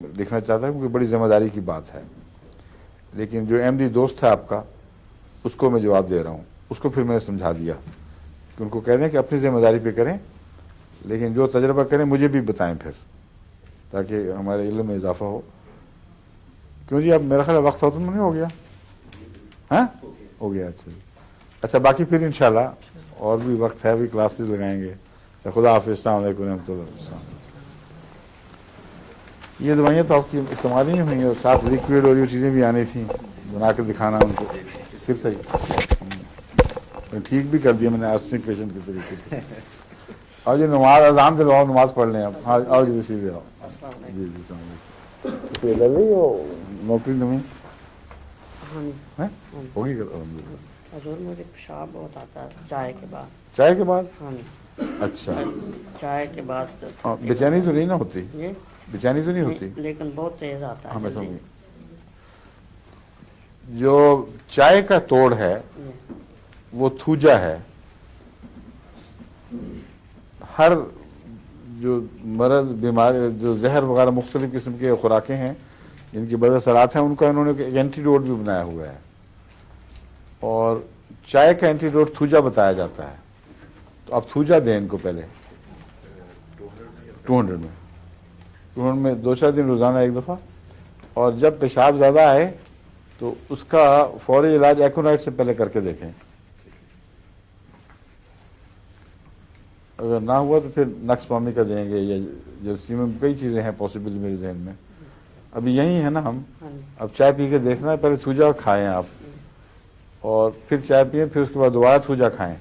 لکھنا چاہتا ہوں کیونکہ بڑی ذمہ داری کی بات ہے، لیکن جو احمدی دوست ہے آپ کا اس کو میں جواب دے رہا ہوں. اس کو پھر میں نے سمجھا دیا کہ ان کو کہہ دیں کہ اپنی ذمہ داری پہ کریں، لیکن جو تجربہ کریں مجھے بھی بتائیں پھر، تاکہ ہمارے علم میں اضافہ ہو. کیوں جی اب میرا خیال وقت ختم نہیں ہو گیا؟ ہاں ہو گیا. اچھا باقی پھر انشاءاللہ اور بھی وقت ہے، ابھی کلاسز لگائیں گے. خدا حافظ، السلام علیکم ورحمۃ اللہ. یہ دوائیاں تو آپ کی استعمال ہی ہوئی ہیں، اور ساتھ لیکوڈ اور یہ چیزیں بھی آنی تھیں، بنا کر دکھانا ان کو. پھر صحیح ٹھیک بھی کر دیا میں نے آرسنک پیشنٹ کے طریقے سے. اور یہ نماز اذان دلواؤ، نماز پڑھ لیں آپ. ہاں آؤ جی تشریف آؤ. جی جی السلام علیکم. لگ رہی ہو نوکری زمین ہوگی الحمد للہ. حضور مجھے پیشاب بہت آتا ہے چائے کے بعد. چائے کے بعد؟ ہاں اچھا چائے کے بعد. بےچینی تو نہیں نا ہوتی؟ جی بےچینی تو نہیں ہوتی؟ لیکن بہت تیز آتا ہے جلدی. جو چائے کا توڑ ہے وہ تھوجا ہے. ہر جو مرض بیماری جو زہر وغیرہ مختلف قسم کے خوراکیں ہیں جن کی بد اثرات ہیں ان کا انہوں نے ایک اینٹی ڈوٹ بھی بنایا ہوا ہے، اور چائے کا اینٹی ڈوٹ تھوجا بتایا جاتا ہے. تو آپ تھوجا دیں ان کو پہلے 200 میں 2-4 دن روزانہ ایک دفعہ. اور جب پیشاب زیادہ آئے تو اس کا فوری علاج ایکونائٹ سے پہلے کر کے دیکھیں. اگر نہ ہوا تو پھر نقص پامی کا دیں گے، یا جرسیم میں کئی چیزیں ہیں پاسبل میرے ذہن میں. ابھی یہی ہے نا ہم. اب چائے پی کے دیکھنا ہے، پہلے تھوجا کھائیں آپ، اور پھر چائے پئیں، پھر اس کے بعد دوبارہ تھوجا کھائیں.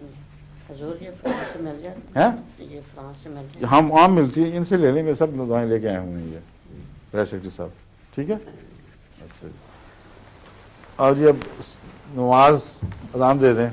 حضور یہ فرانس سے مل جاتا ہیں یہ فرانس سے مل جاتا ہم عام ملتی ہیں، ان سے لے لیں گے. سب دوائیں لے کے آئے ہوئے ہیں یہ پریسیکٹری صاحب. ٹھیک ہے. اچھا اور جی اب نماز اذان دے دیں.